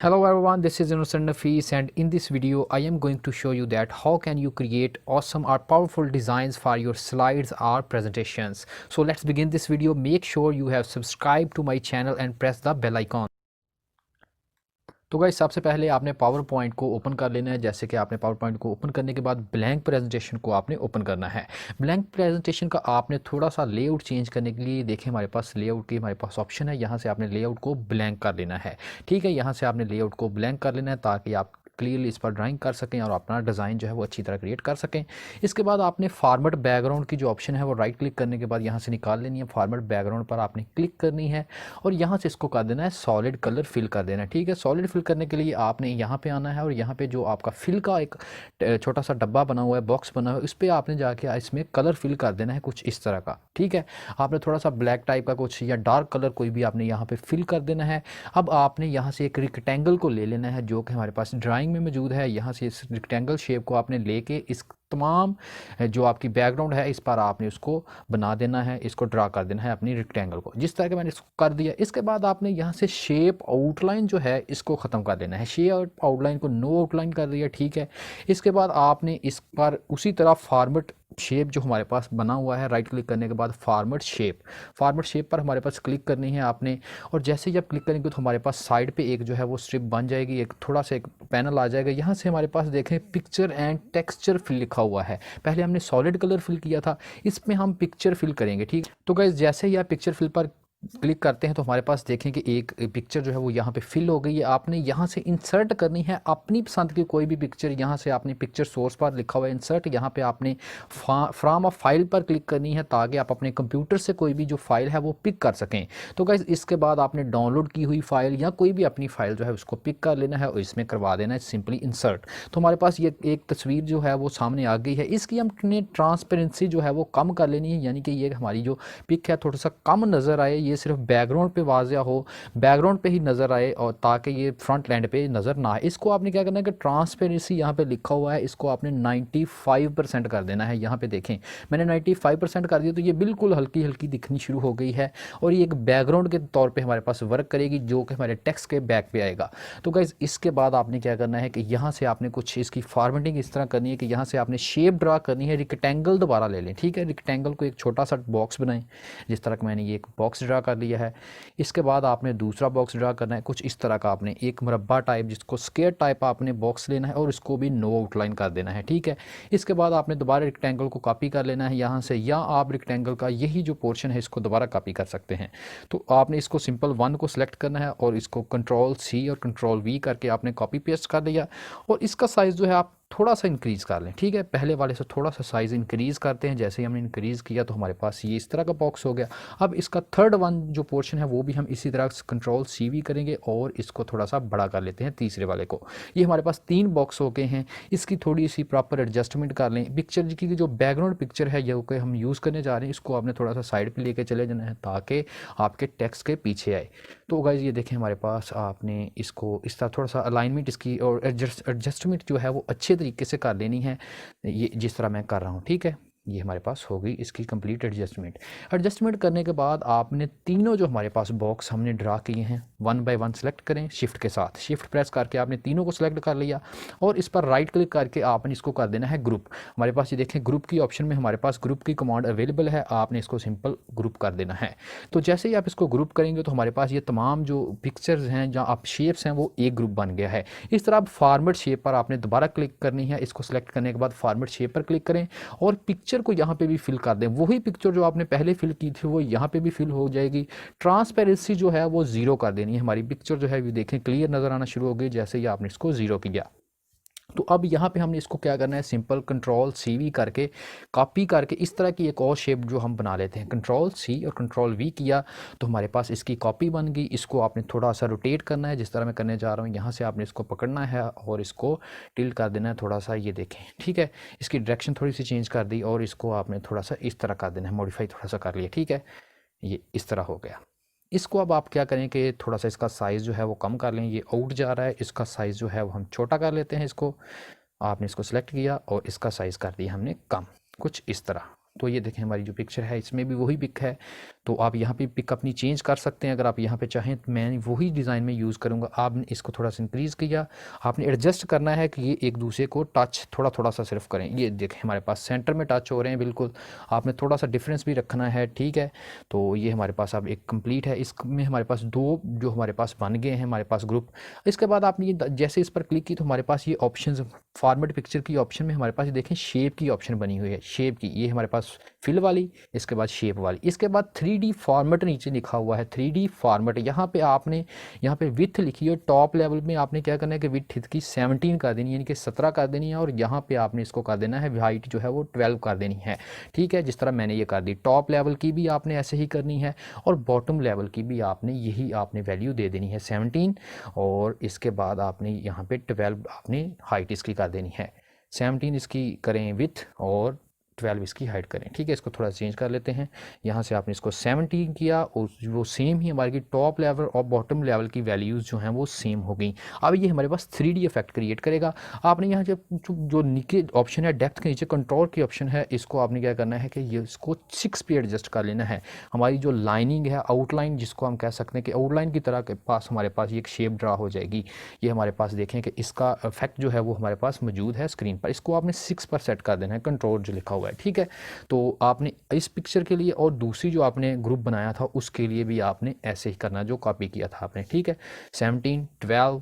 Hello everyone, this is Innocent Nafis, and in this video I am going to show you that how can you create awesome or powerful designs for your slides or presentations. So let's begin this video. Make sure you have subscribed to my channel and press the bell icon. तो guys सबसे पहले आपने power point को open कर लेना है। जैसे कि आपने पावर पॉइंट को ओपन करने के बाद ब्लैंक प्रेजेंटेशन को आपने ओपन करना है। ब्लैंक प्रेजेंटेशन का आपने थोड़ा सा लेआउट चेंज करने के लिए देखें हमारे पास लेआउट की हमारे पास ऑप्शन है। यहाँ से आपने लेआउट को ब्लैंक कर लेना है। ठीक है, यहाँ से आपने लेआउट को ब्लैंक कर लेना है ताकि आप क्लियरली इस पर ड्राइंग कर सकें और अपना डिज़ाइन जो है वो अच्छी तरह क्रिएट कर सकें। इसके बाद आपने फॉर्मेट बैकग्राउंड की जो ऑप्शन है वो राइट क्लिक करने के बाद यहाँ से निकाल लेनी है। फॉर्मेट बैकग्राउंड पर आपने क्लिक करनी है और यहाँ से इसको कर देना है सॉलिड कलर फिल कर देना है। ठीक है, सॉलिड फिल करने के लिए आपने यहाँ पे आना है और यहाँ पे जो आपका फिल का एक छोटा सा डब्बा बना हुआ है, बॉक्स बना हुआ है, उस पर आपने जाके इसमें कलर फिल कर देना है कुछ इस तरह का। ठीक है, आपने थोड़ा सा ब्लैक टाइप का कुछ या डार्क कलर कोई भी आपने यहाँ पे फिल कर देना है। अब आपने यहाँ से एक रेक्टेंगल को ले लेना है जो कि हमारे पास ड्राइंग में मौजूद है। यहाँ से इस रेक्टेंगल शेप को आपने लेके इस तमाम जो आपकी बैकग्राउंड है इस पर आपने उसको बना देना है, इसको ड्रा कर देना है अपनी रेक्टेंगल को, जिस तरह के मैंने इसको कर दिया। इसके बाद आपने यहाँ से शेप आउटलाइन जो है इसको ख़त्म कर देना है। शेप आउटलाइन को नो आउटलाइन कर दिया। ठीक है, इसके बाद आपने इस पर उसी तरह फॉर्मेट शेप जो हमारे पास बना हुआ है, राइट क्लिक करने के बाद फॉर्मेट शेप पर हमारे पास क्लिक करनी है आपने। और जैसे ही आप क्लिक करेंगे तो हमारे पास साइड पे एक जो है वो स्ट्रिप बन जाएगी, एक थोड़ा सा एक पैनल आ जाएगा। यहाँ से हमारे पास देखें पिक्चर एंड टेक्सचर फिल लिखा हुआ है। पहले हमने सॉलिड कलर फिल किया था, इसमें हम पिक्चर फिल करेंगे। ठीक, तो गाइस जैसे ही आप पिक्चर फिल पर क्लिक करते हैं तो हमारे पास देखें कि एक पिक्चर जो है वो यहाँ पे फिल हो गई है। आपने यहाँ से इंसर्ट करनी है अपनी पसंद की कोई भी पिक्चर। यहाँ से आपने पिक्चर सोर्स पर लिखा हुआ है इंसर्ट, यहाँ पे आपने फ्रॉम अ फाइल पर क्लिक करनी है ताकि आप अपने कंप्यूटर से कोई भी जो फाइल है वो पिक कर सकें। तो गाइस इसके बाद आपने डाउनलोड की हुई फाइल या कोई भी अपनी फाइल जो है उसको पिक कर लेना है और इसमें करवा देना है सिंपली इंसर्ट। तो हमारे पास ये एक तस्वीर जो है वो सामने आ गई है। इसकी हमने ट्रांसपेरेंसी जो है वो कम कर लेनी है, यानी कि ये हमारी जो पिक है थोड़ा सा कम नज़र आए, ये सिर्फ बैकग्राउंड पे वाज़िया हो, बैकग्राउंड पे ही नज़र आए और ताकि ये फ्रंट लैंड पे नज़र ना आए। इसको आपने क्या करना है कि ट्रांसपेरेंसी यहाँ पे लिखा हुआ है इसको आपने 95% कर देना है। यहाँ पे देखें मैंने 95% कर दिया तो ये बिल्कुल हल्की हल्की दिखनी शुरू हो गई है और ये एक बैकग्राउंड के तौर पर हमारे पास वर्क करेगी जो कि हमारे टेक्स्ट के बैक पे आएगा। तो गाइस इसके बाद आपने क्या करना है कि यहाँ से आपने कुछ इसकी फॉर्मेटिंग इस तरह करनी है कि यहाँ से आपने शेप ड्रा करनी है। रेक्टेंगल दोबारा ले लें। ठीक है, रेक्टेंगल को एक छोटा सा बॉक्स बनाएं, जिस तरह का मैंने ये एक बॉक्स ड्रा कर लिया है। इसके बाद आपने दूसरा बॉक्स ड्रा करना है कुछ इस तरह का। आपने एक मुरब्बा टाइप जिसको स्क्वायर टाइप आपने बॉक्स लेना है और इसको भी नो आउटलाइन कर देना है। ठीक है, इसके बाद आपने दोबारा रेक्टेंगल को कॉपी कर लेना है यहाँ से, या आप रेक्टेंगल का यही जो पोर्शन है इसको दोबारा कॉपी कर सकते हैं। तो आपने इसको सिंपल 1 को सिलेक्ट करना है और इसको Ctrl+C और Ctrl+V करके आपने कॉपी पेस्ट कर दिया और इसका साइज़ जो है आप थोड़ा सा इंक्रीज़ कर लें। ठीक है, पहले वाले से थोड़ा सा साइज़ इंक्रीज़ करते हैं। जैसे ही हमने इंक्रीज़ किया तो हमारे पास ये इस तरह का बॉक्स हो गया। अब इसका थर्ड वन जो पोर्शन है वो भी हम इसी तरह Ctrl+C करेंगे और इसको थोड़ा सा बड़ा कर लेते हैं तीसरे वाले को। ये हमारे पास 3 बॉक्स हो गए हैं। इसकी थोड़ी सी प्रॉपर एडजस्टमेंट कर लें। पिक्चर की जो बैकग्राउंड पिक्चर है जो कि हम यूज़ करने जा रहे हैं इसको आपने थोड़ा सा साइड पर लेके चले जाना है ताकि आपके टेक्स्ट के पीछे आए। तो गाइस ये देखें हमारे पास आपने इसको इस तरह थोड़ा सा अलाइनमेंट इसकी और एडजस्टमेंट जो है वो अच्छे तरीके से कर लेनी है, ये जिस तरह मैं कर रहा हूँ। ठीक है, ये हमारे पास हो गई इसकी कंप्लीट एडजस्टमेंट करने के बाद आपने तीनों जो हमारे पास बॉक्स हमने ड्रा किए हैं 1 बाय 1 सेलेक्ट करें शिफ्ट के साथ। शिफ्ट प्रेस करके आपने तीनों को सिलेक्ट कर लिया और इस पर राइट क्लिक करके आपने इसको कर देना है ग्रुप। हमारे पास ये देखें ग्रुप की ऑप्शन में हमारे पास ग्रुप की कमांड अवेलेबल है, आपने इसको सिंपल ग्रुप कर देना है। तो जैसे ही आप इसको ग्रुप करेंगे तो हमारे पास ये तमाम जो पिक्चर्स हैं जहाँ आप शेप्स हैं वो एक ग्रुप बन गया है। इस तरह आप फॉर्मेट शेप पर आपने दोबारा क्लिक करनी है। इसको सिलेक्ट करने के बाद फॉर्मेट शेप पर क्लिक करें और पिक्चर को यहाँ पे भी फिल कर दें। वही पिक्चर जो आपने पहले फिल की थी वो यहाँ पे भी फिल हो जाएगी। ट्रांसपेरेंसी जो है वो 0 कर देनी है। हमारी पिक्चर जो है ये देखें क्लियर नज़र आना शुरू हो गई जैसे ही आपने इसको 0 किया। तो अब यहाँ पे हमने इसको क्या करना है सिंपल Ctrl+C करके कॉपी करके इस तरह की एक और शेप जो हम बना लेते हैं। Ctrl+C और Ctrl+V किया तो हमारे पास इसकी कॉपी बन गई। इसको आपने थोड़ा सा रोटेट करना है जिस तरह मैं करने जा रहा हूँ। यहाँ से आपने इसको पकड़ना है और इसको टिल्ट कर देना है थोड़ा सा, ये देखें। ठीक है, इसकी डायरेक्शन थोड़ी सी चेंज कर दी और इसको आपने थोड़ा सा इस तरह कर देना है, मॉडिफाई थोड़ा सा कर लिया। ठीक है, ये इस तरह हो गया। इसको अब आप क्या करें कि थोड़ा सा इसका साइज़ जो है वो कम कर लें। ये आउट जा रहा है, इसका साइज़ जो है वो हम छोटा कर लेते हैं। इसको आपने इसको सेलेक्ट किया और इसका साइज़ कर दिया हमने कम, कुछ इस तरह। तो ये देखें हमारी जो पिक्चर है इसमें भी वही पिक है, तो आप यहाँ पे पिक अपनी चेंज कर सकते हैं अगर आप यहाँ पे चाहें। तो मैं वही डिज़ाइन में यूज़ करूँगा। आपने इसको थोड़ा सा इंक्रीज़ किया, आपने एडजस्ट करना है कि ये एक दूसरे को टच थोड़ा थोड़ा सा सिर्फ करें। ये देखें हमारे पास सेंटर में टच हो रहे हैं बिल्कुल, आपने थोड़ा सा डिफरेंस भी रखना है, ठीक है। तो ये हमारे पास अब एक कंप्लीट है। इसमें हमारे पास दो जो हमारे पास बन गए हैं हमारे पास ग्रुप। इसके बाद आपने ये जैसे इस पर क्लिक की तो हमारे पास ये ऑप्शन फॉर्मेट पिक्चर की ऑप्शन में हमारे पास ये देखें शेप की ऑप्शन बनी हुई है, शेप की। ये हमारे पास फिल वाली, इसके बाद शेप वाली, इसके बाद 3D फॉर्मेट नीचे लिखा हुआ है 3D फॉर्मेट। यहाँ पे आपने यहाँ पे विथ लिखी है, टॉप लेवल में आपने क्या करना है कि विथ इसकी 17 कर देनी है, यानी कि 17 कर देनी है। और यहाँ पे आपने इसको कर देना है हाइट जो है वो 12 कर देनी है, ठीक है। जिस तरह मैंने ये कर दी, टॉप लेवल की भी आपने ऐसे ही करनी है और बॉटम लेवल की भी आपने यही आपने वैल्यू दे देनी है 17। और इसके बाद आपने यहाँ पे 12 आपने हाइट इसकी कर देनी है, 17 इसकी करें विथ और 12 इसकी हाइट करें, ठीक है। इसको थोड़ा चेंज कर लेते हैं। यहाँ से आपने इसको 17 किया और वो सेम ही हमारी टॉप लेवल और बॉटम लेवल की वैल्यूज़ जो हैं वो सेम हो गई। अब ये हमारे पास 3D इफेक्ट क्रिएट करेगा। आपने यहाँ जो नीचे ऑप्शन है डेप्थ के नीचे कंट्रोल की ऑप्शन है, इसको आपने क्या करना है कि ये इसको 6 पे एडजस्ट कर लेना है। हमारी जो लाइनिंग है, आउटलाइन जिसको हम कह सकते हैं कि आउटलाइन की तरह के पास हमारे पास ये एक शेप ड्रा हो जाएगी। ये हमारे पास देखें कि इसका इफेक्ट जो है वो हमारे पास मौजूद है स्क्रीन पर। इसको आपने 6 पर सेट कर देना है, कंट्रोल जो लिखा हुआ है, ठीक है। तो आपने इस पिक्चर के लिए और दूसरी जो आपने ग्रुप बनाया था उसके लिए भी आपने ऐसे ही करना जो कॉपी किया था आपने, ठीक है। 17 12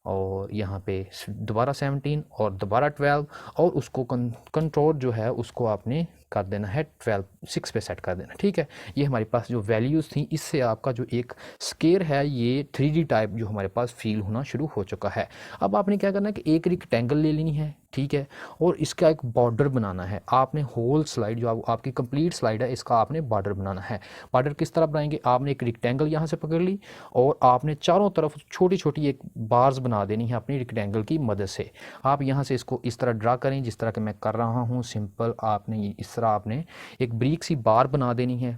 और यहाँ पे दोबारा 17 और दोबारा 12 और उसको कंट्रोल जो है उसको आपने कर देना है 12 6 पे सेट कर देना, ठीक है। ये हमारे पास जो वैल्यूज़ थी इससे आपका जो एक स्केयर है ये 3D टाइप जो हमारे पास फील होना शुरू हो चुका है। अब आपने क्या करना है कि एक रेक्टेंगल ले लेनी है, ठीक है, और इसका एक बॉर्डर बनाना है। आपने होल स्लाइड जो आपकी कंप्लीट स्लाइड है इसका आपने बॉर्डर बनाना है। बॉर्डर किस तरह बनाएंगे, आपने एक रेक्टेंगल यहाँ से पकड़ ली और आपने चारों तरफ छोटी छोटी एक बार्स बना देनी है अपनी रेक्टेंगल की मदद से। आप यहाँ से इसको इस तरह ड्रा करें जिस तरह के मैं कर रहा हूँ, सिंपल। आपने इस तरह आपने एक ब्रीक सी बार बना देनी है,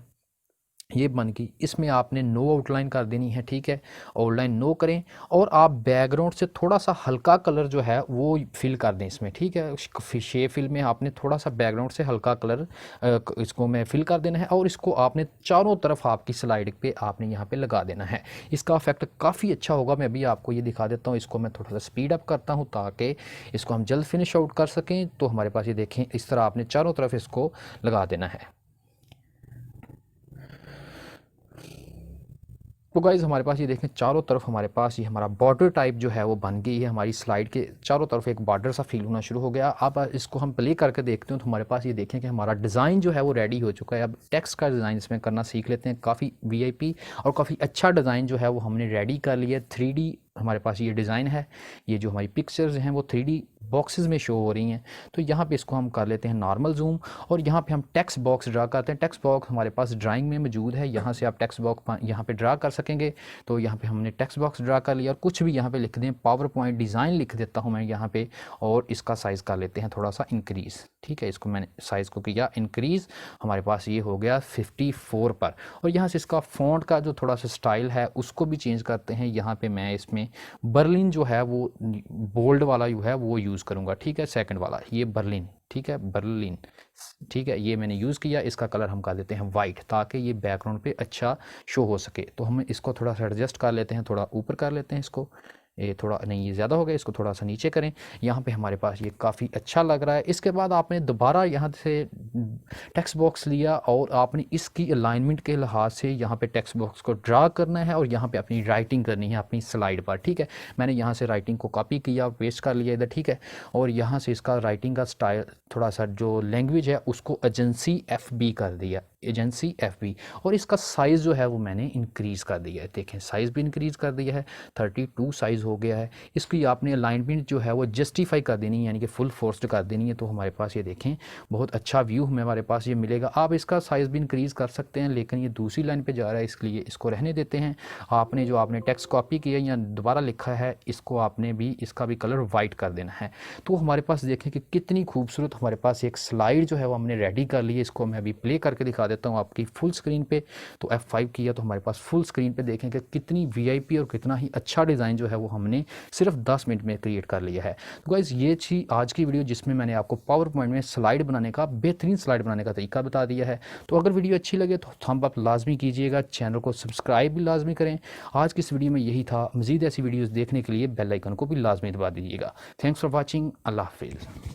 ये बन गई। इसमें आपने नो आउटलाइन कर देनी है, ठीक है, आउटलाइन नो करें और आप बैकग्राउंड से थोड़ा सा हल्का कलर जो है वो फिल कर दें इसमें, ठीक है। शेप फिल में आपने थोड़ा सा बैकग्राउंड से हल्का कलर इसको में फिल कर देना है और इसको आपने चारों तरफ आपकी स्लाइड पे आपने यहाँ पे लगा देना है। इसका इफेक्ट काफ़ी अच्छा होगा। मैं अभी आपको ये दिखा देता हूँ। इसको मैं थोड़ा सा स्पीड अप करता हूँ ताकि इसको हम जल्द फिनिश आउट कर सकें। तो हमारे पास ये देखें इस तरह आपने चारों तरफ इसको लगा देना है। तो गाइज़ हमारे पास ये देखें चारों तरफ हमारे पास ये हमारा बॉर्डर टाइप जो है वो बन गई है। हमारी स्लाइड के चारों तरफ एक बॉर्डर सा फील होना शुरू हो गया। अब इसको हम प्ले करके देखते हैं तो हमारे पास ये देखें कि हमारा डिज़ाइन जो है वो रेडी हो चुका है। अब टेक्स्ट का डिज़ाइन इसमें करना सीख लेते हैं। काफ़ी वीआईपी और काफ़ी अच्छा डिज़ाइन जो है वो हमने रेडी कर लिया। 3D हमारे पास ये डिज़ाइन है। ये जो हमारी पिक्चर्स हैं वो 3D बॉक्सेस में शो हो रही हैं। तो यहाँ पे इसको हम कर लेते हैं नॉर्मल जूम और यहाँ पे हम टेक्स्ट बॉक्स ड्रा करते हैं। टेक्स्ट बॉक्स हमारे पास ड्राइंग में मौजूद है। यहाँ से आप टेक्स्ट बॉक्स यहाँ पे ड्रा कर सकेंगे। तो यहाँ पे हमने टेक्स्ट बॉक्स ड्रा कर लिया और कुछ भी यहाँ पे लिख दें, पावर पॉइंट डिज़ाइन लिख देता हूँ मैं यहाँ पे और इसका साइज़ कर लेते हैं थोड़ा सा इंक्रीज़, ठीक है। इसको मैंने साइज़ को किया इंक्रीज़, हमारे पास ये हो गया 54 पर। और यहाँ से इसका फ़ॉन्ट का जो थोड़ा सा स्टाइल है उसको भी चेंज करते हैं। यहाँ पे मैं इसमें बर्लिन जो है वो बोल्ड वाला जो है वो यूज़ करूँगा, ठीक है, सेकंड वाला ये बर्लिन, ठीक है, बर्लिन, ठीक है, ये मैंने यूज़ किया। इसका कलर हम कर देते हैं वाइट ताकि ये बैकग्राउंड पे अच्छा शो हो सके। तो हम इसको थोड़ा सा एडजस्ट कर लेते हैं, थोड़ा ऊपर कर लेते हैं इसको, ये थोड़ा नहीं, ये ज़्यादा हो गया, इसको थोड़ा सा नीचे करें। यहाँ पे हमारे पास ये काफ़ी अच्छा लग रहा है। इसके बाद आपने दोबारा यहाँ से टेक्स्ट बॉक्स लिया और आपने इसकी अलाइनमेंट के लिहाज से यहाँ पे टेक्स्ट बॉक्स को ड्रा करना है और यहाँ पे अपनी राइटिंग करनी है अपनी स्लाइड पर, ठीक है। मैंने यहाँ से राइटिंग को कॉपी किया, पेस्ट कर लिया इधर, ठीक है। और यहाँ से इसका राइटिंग का स्टाइल थोड़ा सा जो लैंग्वेज है उसको एजेंसी FB कर दिया, एजेंसी FB। और इसका साइज़ जो है वो मैंने इंक्रीज़ कर दिया है। देखें साइज़ भी इंक्रीज़ कर दिया है, 32 साइज़ हो गया है। इसकी आपने अलाइनमेंट जो है वो जस्टिफाई कर देनी है, यानी कि फुल फोर्स्ड कर देनी है। तो हमारे पास ये देखें बहुत अच्छा व्यू हमारे पास ये मिलेगा। आप इसका साइज़ भी इंक्रीज़ कर सकते हैं लेकिन ये दूसरी लाइन पे जा रहा है इसलिए इसको रहने देते हैं। आपने जो आपने टेक्स्ट कॉपी किया या दोबारा लिखा है इसको आपने भी इसका भी कलर वाइट कर देना है। तो हमारे पास देखें कि कितनी खूबसूरत हमारे पास एक स्लाइड जो है वो हमने रेडी कर ली है। इसको मैं अभी प्ले करके दिखा देता हूँ आपकी फुल स्क्रीन पे। तो F5 किया तो हमारे पास फुल स्क्रीन पे देखें कि कितनी वीआईपी और कितना ही अच्छा डिज़ाइन जो है वो हमने सिर्फ 10 मिनट में क्रिएट कर लिया है। तो गाइज़ ये थी आज की वीडियो जिसमें मैंने आपको पावर पॉइंट में स्लाइड बनाने का, बेहतरीन स्लाइड बनाने का तरीका बता दिया है। तो अगर वीडियो अच्छी लगे तो थंब अप लाजमी कीजिएगा, चैनल को सब्सक्राइब भी लाजमी करें। आज की इस वीडियो में यही था। मज़ीद ऐसी वीडियोज़ देखने के लिए बेल आइकन को भी लाजमी दबा दीजिएगा। Thanks for watching. अल्लाह हाफिज़।